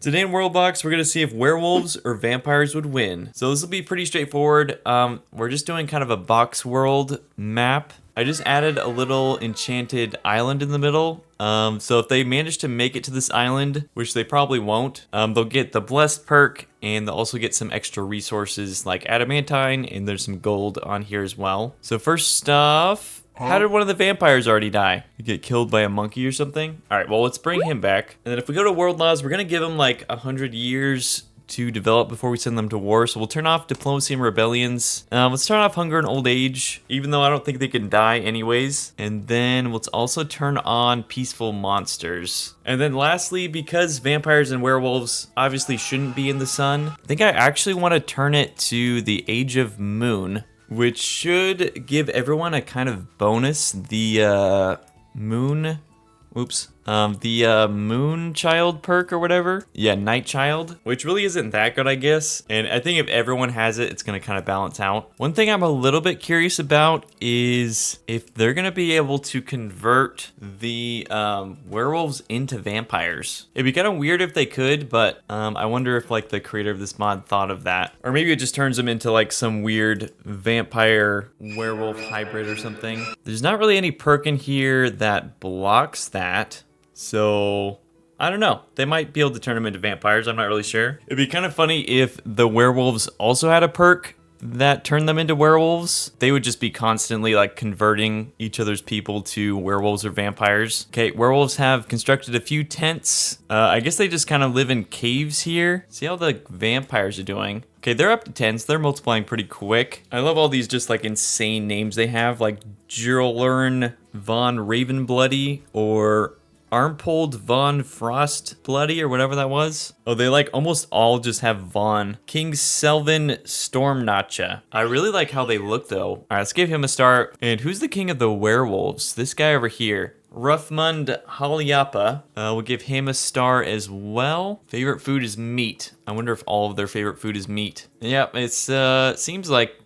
Today in Worldbox, we're going to see if werewolves or vampires would win. So this will be pretty straightforward. We're just doing kind of a box world map. I just added a little enchanted island in the middle. So if they manage to make it to this island, which they probably won't, they'll get the Blessed perk and they'll also get some extra resources like adamantine, and there's some gold on here as well. So first off, how did one of the vampires already die? You get killed by a monkey or something? All right, well, let's bring him back. And then if we go to World Laws, we're gonna give him like 100 years to develop before we send them to war. So we'll turn off diplomacy and rebellions. Let's turn off hunger and old age, even though I don't think they can die anyways. And then let's also turn on peaceful monsters. And then lastly, because vampires and werewolves obviously shouldn't be in the sun, I think I actually want to turn it to the Age of Moon, which should give everyone a kind of bonus. The moon child perk or whatever. Yeah, night child, which really isn't that good, I guess. And I think if everyone has it, it's gonna kind of balance out. One thing I'm a little bit curious about is if they're gonna be able to convert the werewolves into vampires. It'd be kind of weird if they could, but I wonder if like the creator of this mod thought of that. Or maybe it just turns them into like some weird vampire werewolf hybrid or something. There's not really any perk in here that blocks that. So I don't know. They might be able to turn them into vampires. I'm not really sure. It'd be kind of funny if the werewolves also had a perk that turned them into werewolves. They would just be constantly like converting each other's people to werewolves or vampires. Okay, werewolves have constructed a few tents. I guess they just kind of live in caves here. See how the vampires are doing. Okay, they're up to 10, so they're multiplying pretty quick. I love all these just like insane names they have, like Jurlern von Ravenbloody or Armpold von Frostbloody or whatever that was. Oh, they like almost all just have Von. King Selvin Stormnotcha. I really like how they look though. All right, let's give him a star. And who's the king of the werewolves? This guy over here. Ruffmund Halyapa. We'll give him a star as well. Favorite food is meat. I wonder if all of their favorite food is meat. Yep, it's seems like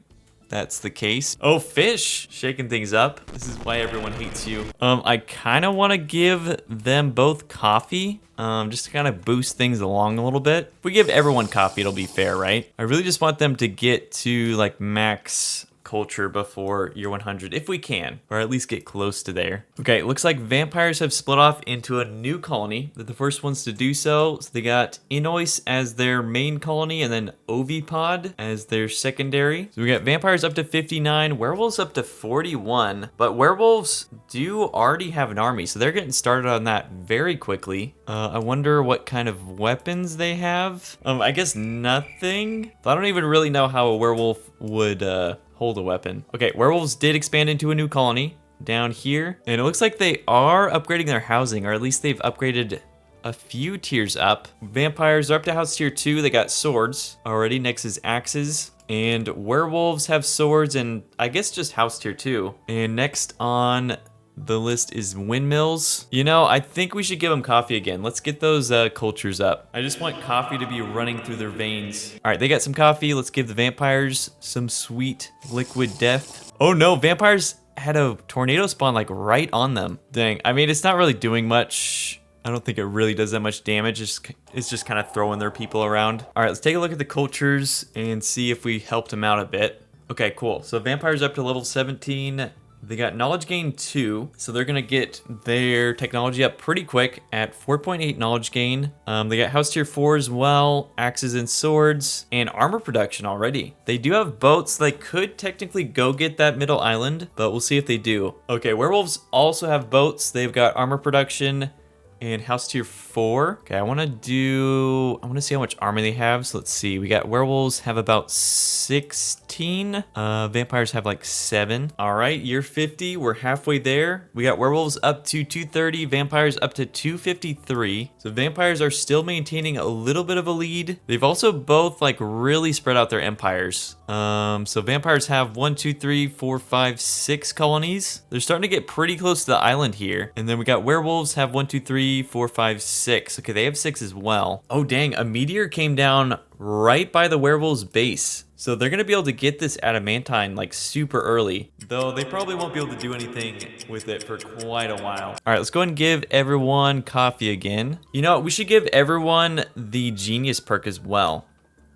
that's the case. Oh, fish! Shaking things up. This is why everyone hates you. I kind of want to give them both coffee. Just to kind of boost things along a little bit. If we give everyone coffee, it'll be fair, right? I really just want them to get to like max culture before year 100 if we can, or at least get close to there. Okay, it looks like vampires have split off into a new colony. They're the first ones to do so. So they got Inois as their main colony and then Ovipod as their secondary. So we got vampires up to 59, werewolves up to 41, but werewolves do already have an army, so they're getting started on that very quickly. I wonder what kind of weapons they have. I guess nothing. I don't even really know how a werewolf would hold a weapon. Okay, werewolves did expand into a new colony down here, and it looks like they are upgrading their housing, or at least they've upgraded a few tiers up. Vampires are up to house tier 2. They got swords already. Next is axes. And werewolves have swords and I guess just house tier 2. And next on the list is windmills. You know, I think we should give them coffee again. Let's get those cultures up. I just want coffee to be running through their veins. All right, they got some coffee. Let's give the vampires some sweet liquid death. Oh no, vampires had a tornado spawn like right on them. Dang, I mean, it's not really doing much. I don't think it really does that much damage. It's just kind of throwing their people around. All right, let's take a look at the cultures and see if we helped them out a bit. Okay, cool. So vampires up to level 17. They got knowledge gain 2, so they're gonna get their technology up pretty quick at 4.8 knowledge gain. They got house tier 4 as well, axes and swords, and armor production already. They do have boats. They could technically go get that middle island, but we'll see if they do. Okay, werewolves also have boats. They've got armor production and house tier 4. Okay, I want to see how much armor they have. So let's see. We got werewolves have about 16. Vampires have like 7. All right, year 50. We're halfway there. We got werewolves up to 230, vampires up to 253. So vampires are still maintaining a little bit of a lead. They've also both like really spread out their empires. So vampires have 1, 2, 3, 4, 5, 6 colonies. They're starting to get pretty close to the island here. And then we got werewolves have 1, 2, 3, 3, 4, 5, 6. Okay, they have 6 as well. Oh, dang. A meteor came down right by the werewolves' base. So they're going to be able to get this adamantine like super early. Though they probably won't be able to do anything with it for quite a while. All right, let's go ahead and give everyone coffee again. You know what? We should give everyone the genius perk as well.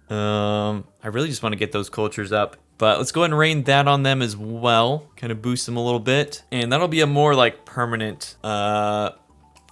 I really just want to get those cultures up. But let's go ahead and rain that on them as well. Kind of boost them a little bit. And that'll be a more like permanent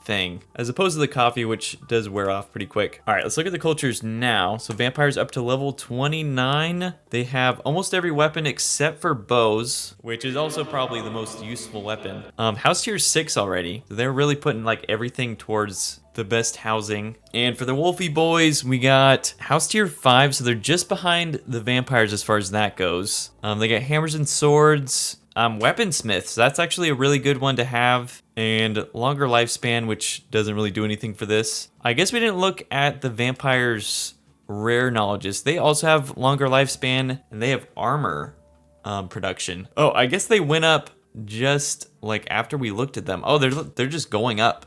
thing. As opposed to the coffee, which does wear off pretty quick. All right, let's look at the cultures now. So vampires up to level 29. They have almost every weapon except for bows, which is also probably the most useful weapon. House tier 6 already. So they're really putting like everything towards the best housing. And for the Wolfie boys, we got house tier 5, so they're just behind the vampires as far as that goes. They got hammers and swords, weaponsmiths. That's actually a really good one to have, and longer lifespan, which doesn't really do anything for this. I guess we didn't look at the vampires' rare knowledges. They also have longer lifespan, and they have armor production. Oh, I guess they went up just like after we looked at them. Oh, they're just going up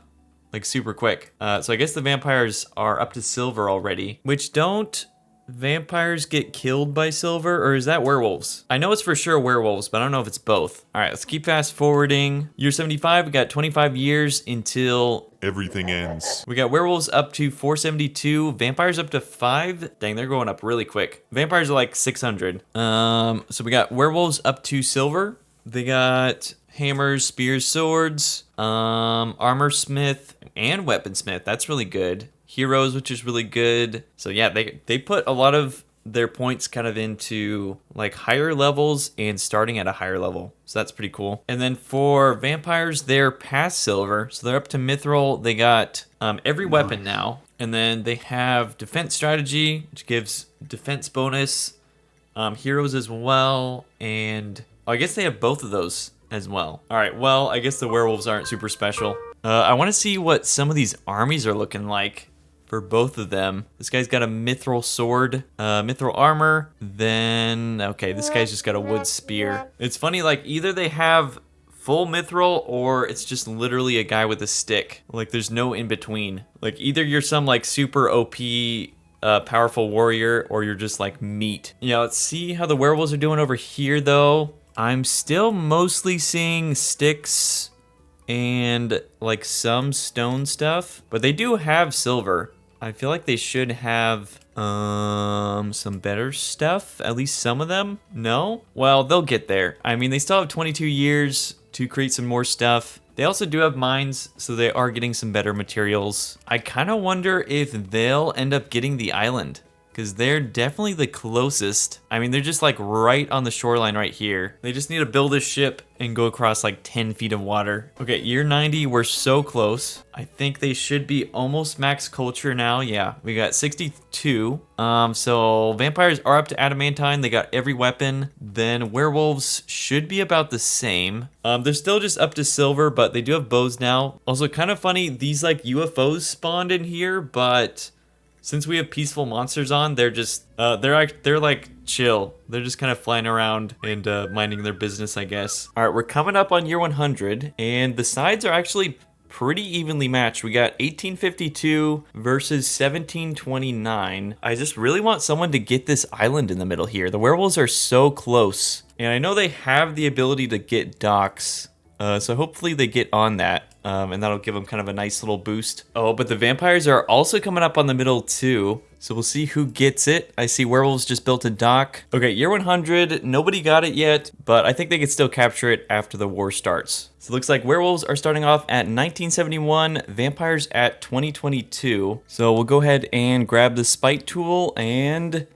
like super quick. So I guess the vampires are up to silver already, which don't vampires get killed by silver, or is that werewolves? I know it's for sure werewolves, but I don't know if it's both. All right, let's keep fast forwarding. Year 75, we got 25 years until everything ends. We got werewolves up to 472, vampires up to 5. Dang, they're going up really quick. Vampires are like 600. So we got werewolves up to silver. They got hammers, spears, swords, armor smith, and weaponsmith. That's really good. Heroes, which is really good. So yeah, they put a lot of their points kind of into like higher levels and starting at a higher level. So that's pretty cool. And then for vampires, they're past silver. So they're up to mithril. They got every weapon now. And then they have defense strategy, which gives defense bonus. Heroes as well. And I guess they have both of those as well. All right, well, I guess the werewolves aren't super special. I want to see what some of these armies are looking like for both of them. This guy's got a mithril sword, mithril armor. Then, okay, this guy's just got a wood spear. It's funny, like either they have full mithril or it's just literally a guy with a stick. Like there's no in between. Like either you're some like super OP powerful warrior or you're just like meat. Yeah, let's see how the werewolves are doing over here though. I'm still mostly seeing sticks and like some stone stuff, but they do have silver. I feel like they should have some better stuff, at least some of them. No? Well, they'll get there. I mean, they still have 22 years to create some more stuff. They also do have mines, so they are getting some better materials. I kind of wonder if they'll end up getting the island, because they're definitely the closest. I mean, they're just like right on the shoreline right here. They just need to build a ship and go across like 10 feet of water. Okay, year 90, we're so close. I think they should be almost max culture now. Yeah, we got 62. So vampires are up to adamantine. They got every weapon. Then werewolves should be about the same. They're still just up to silver, but they do have bows now. Also, kind of funny, these like UFOs spawned in here, but since we have peaceful monsters on, they're just, they're like chill. They're just kind of flying around and minding their business, I guess. All right, we're coming up on year 100, and the sides are actually pretty evenly matched. We got 1852 versus 1729. I just really want someone to get this island in the middle here. The werewolves are so close, and I know they have the ability to get docks. So hopefully they get on that, and that'll give them kind of a nice little boost. Oh, but the vampires are also coming up on the middle too. So we'll see who gets it. I see werewolves just built a dock. Okay, year 100, nobody got it yet, but I think they could still capture it after the war starts. So it looks like werewolves are starting off at 1971, vampires at 2022. So we'll go ahead and grab the spite tool and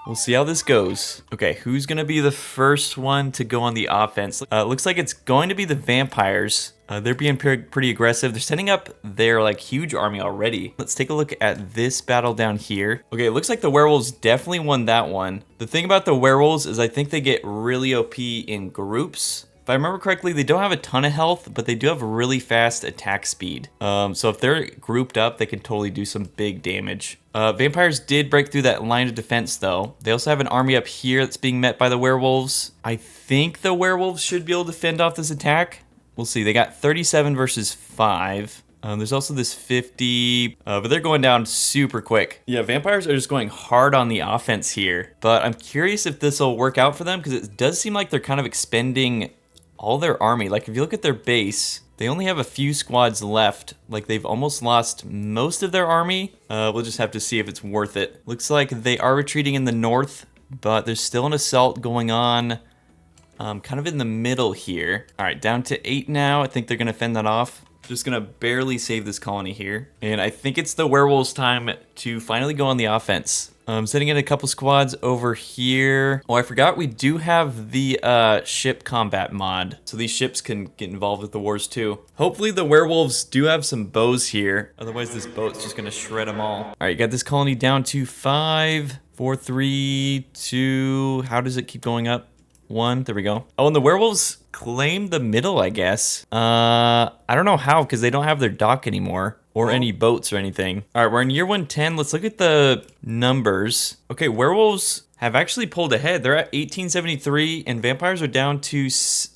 we'll see how this goes. Okay, who's gonna be the first one to go on the offense? Looks like it's going to be the vampires. They're being pretty aggressive. They're setting up their like huge army already. Let's take a look at this battle down here. Okay, it looks like the werewolves definitely won that one. The thing about the werewolves is I think they get really OP in groups. If I remember correctly, they don't have a ton of health, but they do have really fast attack speed. So if they're grouped up, they can totally do some big damage. Vampires did break through that line of defense though. They also have an army up here that's being met by the werewolves. I think the werewolves should be able to fend off this attack. We'll see. They got 37 versus 5. There's also this 50, but they're going down super quick. Yeah, vampires are just going hard on the offense here, but I'm curious if this will work out for them because it does seem like they're kind of expending all their army. Like if you look at their base, they only have a few squads left. Like they've almost lost most of their army. We'll just have to see if it's worth it. Looks like they are retreating in the north, but there's still an assault going on kind of in the middle here. All right, down to 8 now. I think they're gonna fend that off. Just gonna barely save this colony here. And I think it's the werewolves' time to finally go on the offense. Sending in a couple squads over here. Oh, I forgot we do have the ship combat mod. So these ships can get involved with the wars too. Hopefully the werewolves do have some bows here. Otherwise this boat's just gonna shred them all. All right, you got this colony down to 5, 4, 3, 2. How does it keep going up? 1, there we go. Oh, and the werewolves claim the middle, I guess. I don't know how, because they don't have their dock anymore. Or any boats or anything. All right, we're in year 110. Let's look at the numbers. Okay, werewolves have actually pulled ahead. They're at 1873, and vampires are down to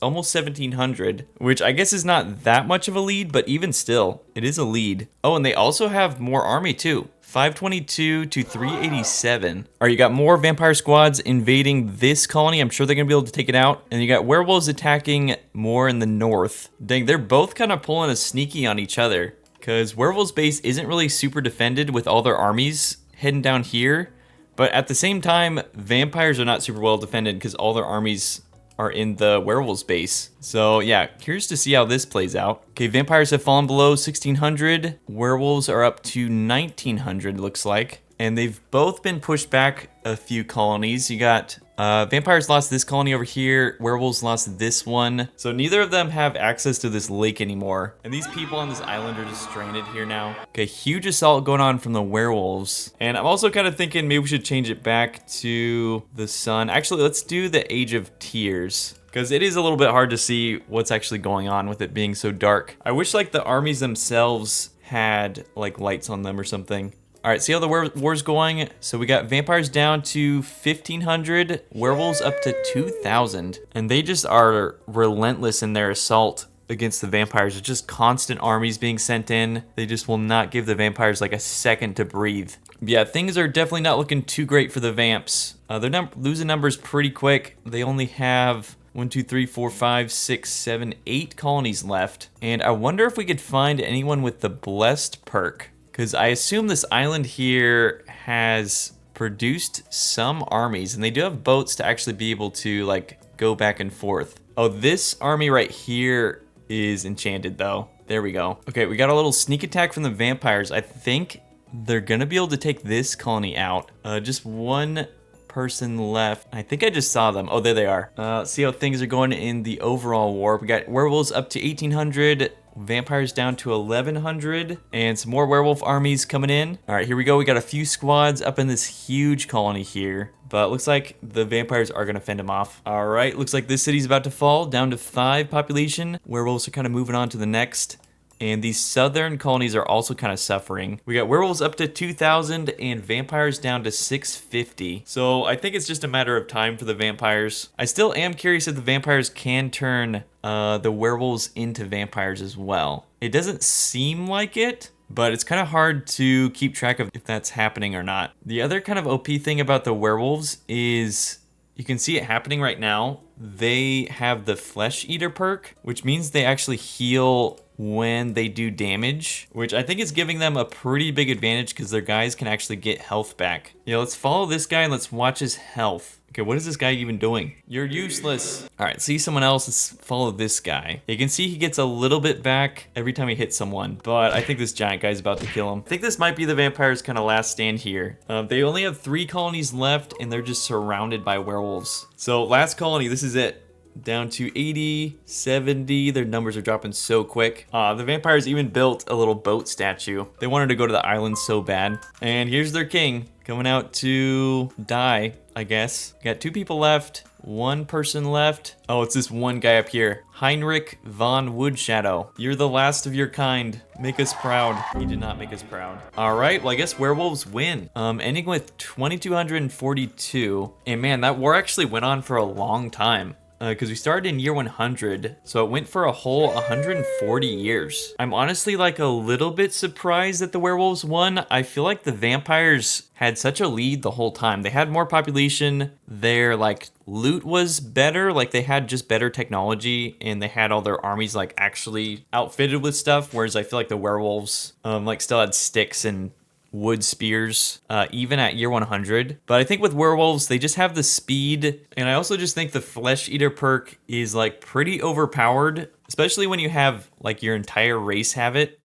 almost 1700, which I guess is not that much of a lead, but even still, it is a lead. Oh, and they also have more army too. 522 to 387. All right, you got more vampire squads invading this colony. I'm sure they're gonna be able to take it out. And you got werewolves attacking more in the north. Dang, they're both kind of pulling a sneaky on each other. Because Werewolves base isn't really super defended with all their armies heading down here. But at the same time, vampires are not super well defended because all their armies are in the Werewolves base. So yeah, curious to see how this plays out. Okay, vampires have fallen below 1600. Werewolves are up to 1900, looks like. And they've both been pushed back a few colonies. You got vampires lost this colony over here. Werewolves lost this one. So neither of them have access to this lake anymore. And these people on this island are just stranded here now. Okay, huge assault going on from the werewolves. And I'm also kind of thinking maybe we should change it back to the sun. Actually, let's do the Age of Tears, because it is a little bit hard to see what's actually going on with it being so dark. I wish like the armies themselves had like lights on them or something. All right, see how the war's going? So we got vampires down to 1,500, werewolves up to 2,000. And they just are relentless in their assault against the vampires. It's just constant armies being sent in. They just will not give the vampires like a second to breathe. Yeah, things are definitely not looking too great for the vamps. They're losing numbers pretty quick. They only have 1, 2, 3, 4, 5, 6, 7, 8 colonies left. And I wonder if we could find anyone with the Blessed perk. Because I assume this island here has produced some armies, and they do have boats to actually be able to like go back and forth. Oh, this army right here is enchanted though. There we go. Okay, we got a little sneak attack from the vampires. I think they're gonna be able to take this colony out. Just one person left. I think I just saw them. Oh, there they are. Let's see how things are going in the overall war. We got werewolves up to 1,800. Vampires down to 1,100, and some more werewolf armies coming in. All right, here we go. We got a few squads up in this huge colony here, but looks like the vampires are gonna fend them off. All right, looks like this city's about to fall down to 5 population. Werewolves are kind of moving on to the next. And these southern colonies are also kind of suffering. We got werewolves up to 2,000 and vampires down to 650. So I think it's just a matter of time for the vampires. I still am curious if the vampires can turn the werewolves into vampires as well. It doesn't seem like it, but it's kind of hard to keep track of if that's happening or not. The other kind of OP thing about the werewolves is you can see it happening right now. They have the Flesh Eater perk, which means they actually heal when they do damage, which I think is giving them a pretty big advantage because their guys can actually get health back. Yeah, let's follow this guy and let's watch his health. Okay, what is this guy even doing? You're useless. All right, see someone else. Let's follow this guy. You can see he gets a little bit back every time he hits someone, but I think this giant guy's about to kill him. I think this might be the vampires' kind of last stand here. They only have 3 colonies left and they're just surrounded by werewolves. So last colony, this is it. Down to 80, 70. Their numbers are dropping so quick. The vampires even built a little boat statue. They wanted to go to the island so bad. And here's their king coming out to die, I guess. Got 2 people left. 1 person left. Oh, it's this one guy up here. Heinrich von Woodshadow. You're the last of your kind. Make us proud. He did not make us proud. All right, well, I guess werewolves win. Ending with 2,242. And man, that war actually went on for a long time. because we started in year 100, so it went for a whole 140 years. I'm honestly like a little bit surprised that the werewolves won. I feel like the vampires had such a lead the whole time. They had more population, their like loot was better, like they had just better technology, and they had all their armies like actually outfitted with stuff, whereas I feel like the werewolves like still had sticks and wood spears, even at year 100. But I think with werewolves, they just have the speed, and I also just think the flesh eater perk is like pretty overpowered, especially when you have like your entire race have it.